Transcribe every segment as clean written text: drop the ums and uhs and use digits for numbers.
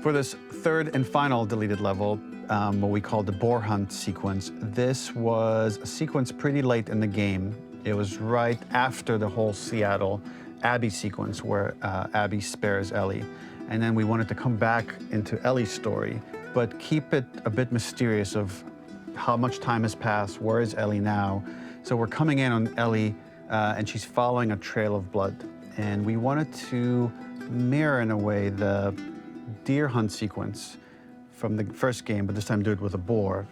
For this third and final deleted level, what we call the boar hunt sequence, this was a sequence pretty late in the game. It was right after the whole Seattle Abby sequence where Abby spares Ellie. And then we wanted to come back into Ellie's story, but keep it a bit mysterious of how much time has passed, where is Ellie now? So we're coming in on Ellie and she's following a trail of blood. And we wanted to mirror in a way the deer hunt sequence from the first game, but this time do it with a boar.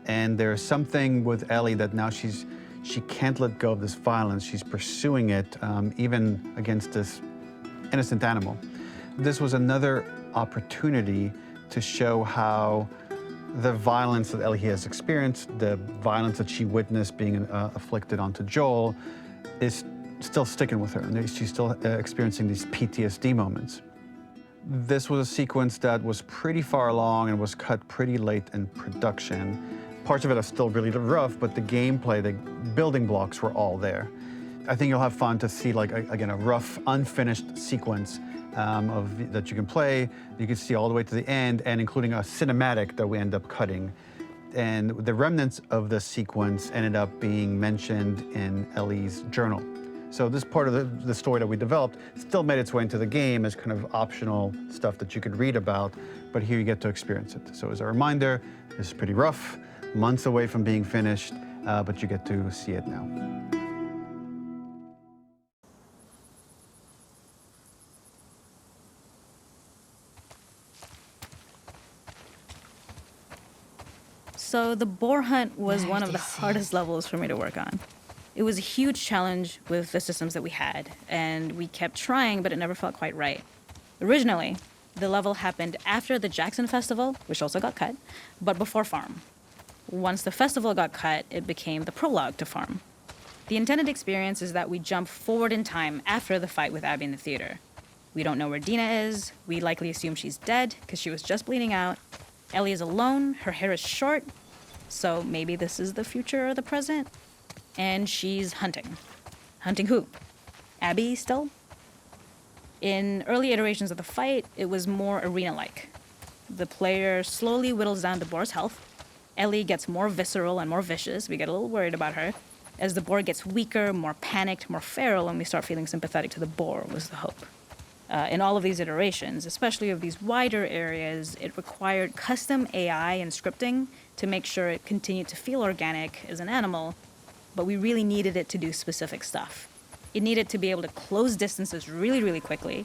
And there's something with Ellie that now she can't let go of this violence. She's pursuing it, even against this innocent animal. This was another opportunity to show how the violence that Ellie has experienced, the violence that she witnessed being afflicted onto Joel, is still sticking with her, and she's still experiencing these PTSD moments. This was a sequence that was pretty far along and was cut pretty late in production. Parts of it are still really rough, but the gameplay, the building blocks were all there. I think you'll have fun to see, like, again, a rough, unfinished sequence that you can play. You can see all the way to the end, and including a cinematic that we end up cutting. And the remnants of the sequence ended up being mentioned in Ellie's journal. So this part of the story that we developed still made its way into the game as kind of optional stuff that you could read about, but here you get to experience it. So as a reminder, this is pretty rough, months away from being finished, but you get to see it now. So the boar hunt was one of the hardest levels for me to work on. It was a huge challenge with the systems that we had, and we kept trying, but it never felt quite right. Originally, the level happened after the Jackson Festival, which also got cut, but before Farm. Once the festival got cut, it became the prologue to Farm. The intended experience is that we jump forward in time after the fight with Abby in the theater. We don't know where Dina is. We likely assume she's dead because she was just bleeding out. Ellie is alone. Her hair is short. So maybe this is the future or the present. And she's hunting. Hunting who? Abby still? In early iterations of the fight, it was more arena-like. The player slowly whittles down the boar's health. Ellie gets more visceral and more vicious. We get a little worried about her. As the boar gets weaker, more panicked, more feral, and we start feeling sympathetic to the boar was the hope. In all of these iterations, especially of these wider areas, it required custom AI and scripting to make sure it continued to feel organic as an animal, but we really needed it to do specific stuff. It needed to be able to close distances really, really quickly.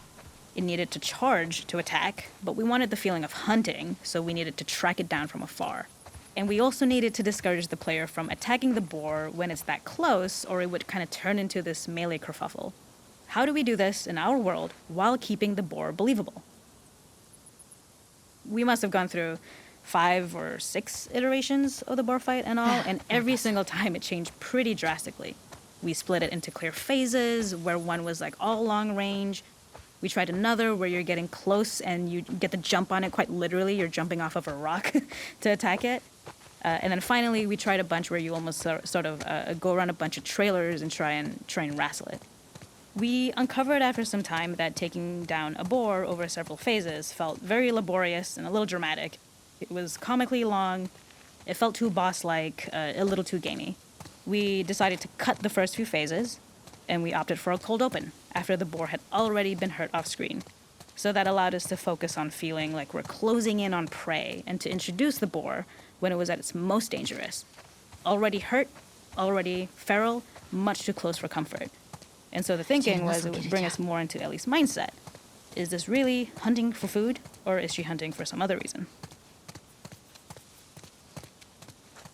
It needed to charge to attack, but we wanted the feeling of hunting, so we needed to track it down from afar. And we also needed to discourage the player from attacking the boar when it's that close, or it would kind of turn into this melee kerfuffle. How do we do this in our world while keeping the boar believable? We must have gone through 5 or 6 iterations of the boar fight and all, and every single time it changed pretty drastically. We split it into clear phases, where one was like all long range. We tried another where you're getting close and you get the jump on it quite literally. You're jumping off of a rock to attack it. And then finally, we tried a bunch where you almost sort of go around a bunch of trailers and try and wrestle it. We uncovered after some time that taking down a boar over several phases felt very laborious and a little dramatic. It was comically long, it felt too boss-like, a little too gamey. We decided to cut the first few phases, and we opted for a cold open after the boar had already been hurt off-screen. So that allowed us to focus on feeling like we're closing in on prey and to introduce the boar when it was at its most dangerous. Already hurt, already feral, much too close for comfort. And so the thinking was it would bring us more into Ellie's mindset. Is this really hunting for food, or is she hunting for some other reason?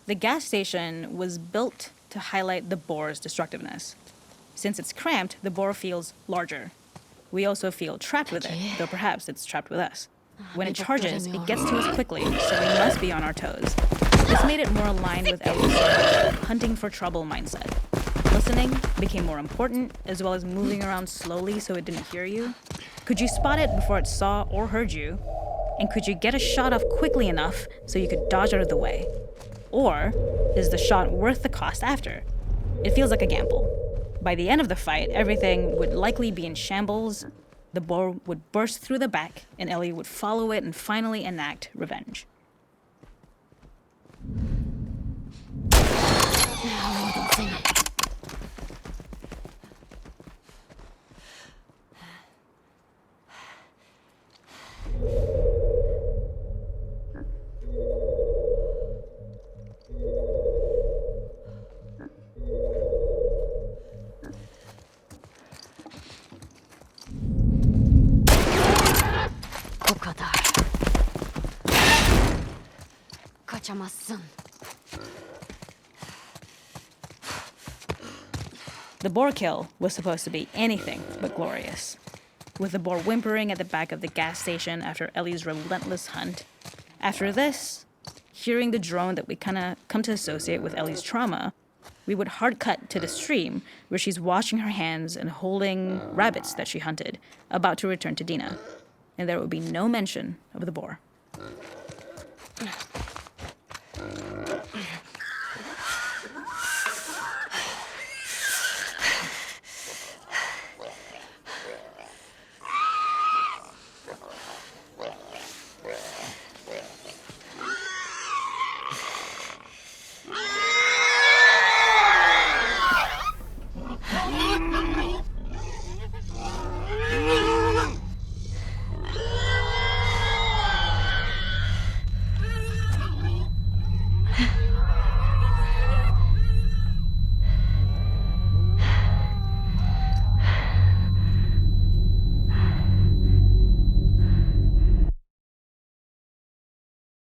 The gas station was built to highlight the boar's destructiveness. Since it's cramped, the boar feels larger. We also feel trapped with it, though perhaps it's trapped with us. When it charges, it gets to us quickly, so we must be on our toes. This made it more aligned with Ellie's hunting for trouble mindset. Listening became more important, as well as moving around slowly so it didn't hear you. Could you spot it before it saw or heard you? And could you get a shot off quickly enough so you could dodge out of the way? Or is the shot worth the cost after? It feels like a gamble. By the end of the fight, everything would likely be in shambles, The boar would burst through the back, and Ellie would follow it and finally enact revenge. The boar kill was supposed to be anything but glorious, with the boar whimpering at the back of the gas station after Ellie's relentless hunt. After this, hearing the drone that we kind of come to associate with Ellie's trauma, we would hard cut to the stream where she's washing her hands and holding rabbits that she hunted, about to return to Dina. And there would be no mention of the boar.